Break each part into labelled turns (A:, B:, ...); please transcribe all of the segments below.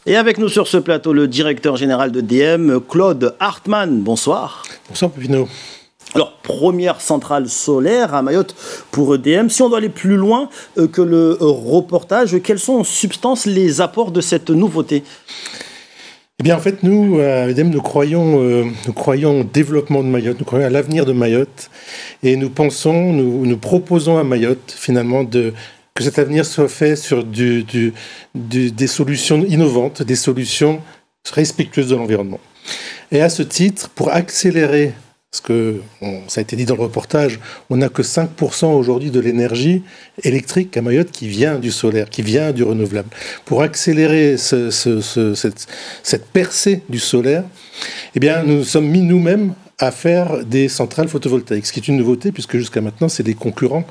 A: Et avec nous sur ce plateau, le directeur général de DM, Claude Hartmann. Bonsoir.
B: Bonsoir, Pépino.
A: Alors, première centrale solaire à Mayotte pour EDM. Si on doit aller plus loin que le reportage, quels sont en substance les apports de cette nouveauté ?
B: Eh bien, en fait, nous, à EDM, nous croyons au développement de Mayotte, nous croyons à l'avenir de Mayotte, et nous proposons à Mayotte, finalement, que cet avenir soit fait sur des solutions innovantes, des solutions respectueuses de l'environnement. Et à ce titre, pour accélérer, parce que ça a été dit dans le reportage, on n'a que 5% aujourd'hui de l'énergie électrique à Mayotte qui vient du solaire, qui vient du renouvelable. Pour accélérer cette percée du solaire, eh bien, nous nous sommes mis nous-mêmes à faire des centrales photovoltaïques, ce qui est une nouveauté puisque jusqu'à maintenant, c'est des concurrents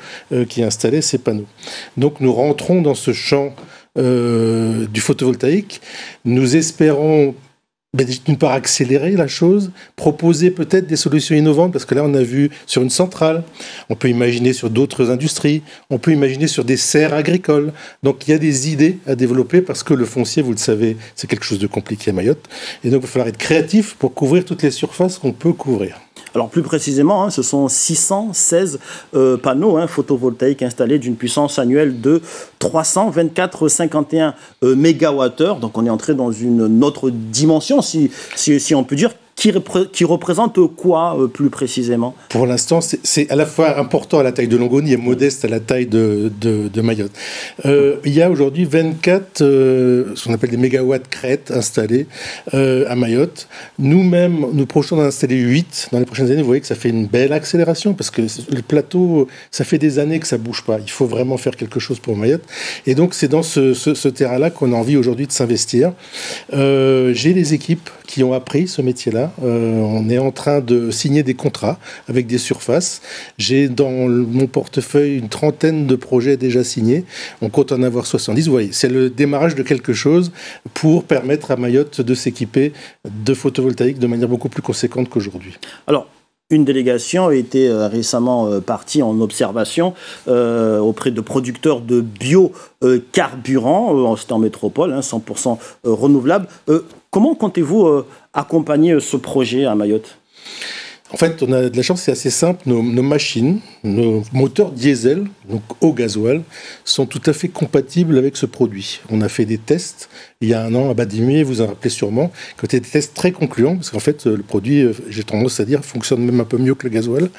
B: qui installaient ces panneaux. Donc nous rentrons dans ce champ du photovoltaïque. Nous espérons d'une part accélérer la chose, proposer peut-être des solutions innovantes, parce que là on a vu sur une centrale, on peut imaginer sur d'autres industries, on peut imaginer sur des serres agricoles. Donc il y a des idées à développer, parce que le foncier, vous le savez, c'est quelque chose de compliqué à Mayotte, et donc il va falloir être créatif pour couvrir toutes les surfaces qu'on peut couvrir.
A: Alors plus précisément, ce sont 616 panneaux photovoltaïques installés d'une puissance annuelle de 324,51 MWh. Donc on est entré dans une autre dimension, si on peut dire, qui représente quoi plus précisément ?
B: Pour l'instant, c'est à la fois important à la taille de Longoni et modeste à la taille de Mayotte. Il y a aujourd'hui 24, ce qu'on appelle des mégawatts crêtes installés à Mayotte. Nous-mêmes, nous projetons d'en installer 8 dans les prochaines années. Vous voyez que ça fait une belle accélération parce que le plateau, ça fait des années que ça ne bouge pas. Il faut vraiment faire quelque chose pour Mayotte. Et donc, c'est dans ce terrain-là qu'on a envie aujourd'hui de s'investir. J'ai des équipes qui ont appris ce métier-là. On est en train de signer des contrats avec des surfaces. J'ai dans mon portefeuille une trentaine de projets déjà signés. On compte en avoir 70. Vous voyez, c'est le démarrage de quelque chose pour permettre à Mayotte de s'équiper de photovoltaïque de manière beaucoup plus conséquente qu'aujourd'hui.
A: Alors, une délégation a été récemment partie en observation auprès de producteurs de biocarburants, c'était en métropole, 100% renouvelable. Comment comptez-vous accompagner ce projet à Mayotte ?
B: En fait, on a de la chance, c'est assez simple. Nos machines, nos moteurs diesel, donc au gasoil, sont tout à fait compatibles avec ce produit. On a fait des tests il y a un an à Badimier, vous en rappelez sûrement, qui étaient des tests très concluants, parce qu'en fait, le produit, j'ai tendance à dire, fonctionne même un peu mieux que le gasoil.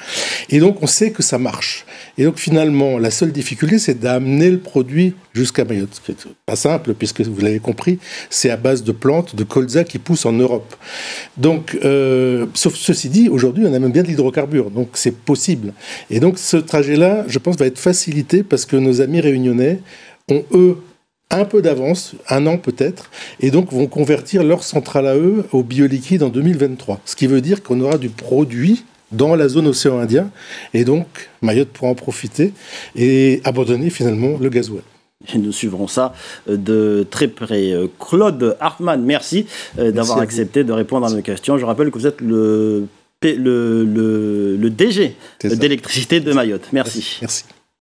B: Et donc, on sait que ça marche. Et donc, finalement, la seule difficulté, c'est d'amener le produit jusqu'à Mayotte. Ce qui n'est pas simple, puisque vous l'avez compris, c'est à base de plantes, de colza qui poussent en Europe. Donc, sauf ceci dit, aujourd'hui, on a même bien de l'hydrocarbure, donc c'est possible. Et donc, ce trajet-là, je pense, va être facilité parce que nos amis réunionnais ont, eux, un peu d'avance, un an peut-être, et donc vont convertir leur centrale à eux au bioliquide en 2023. Ce qui veut dire qu'on aura du produit dans la zone océan Indien, et donc Mayotte pourra en profiter et abandonner finalement le gasoil.
A: Et nous suivrons ça de très près. Claude Hartmann, merci d'avoir accepté de répondre à nos questions. Je rappelle que vous êtes le DG d'électricité de Mayotte. Merci.
B: Merci.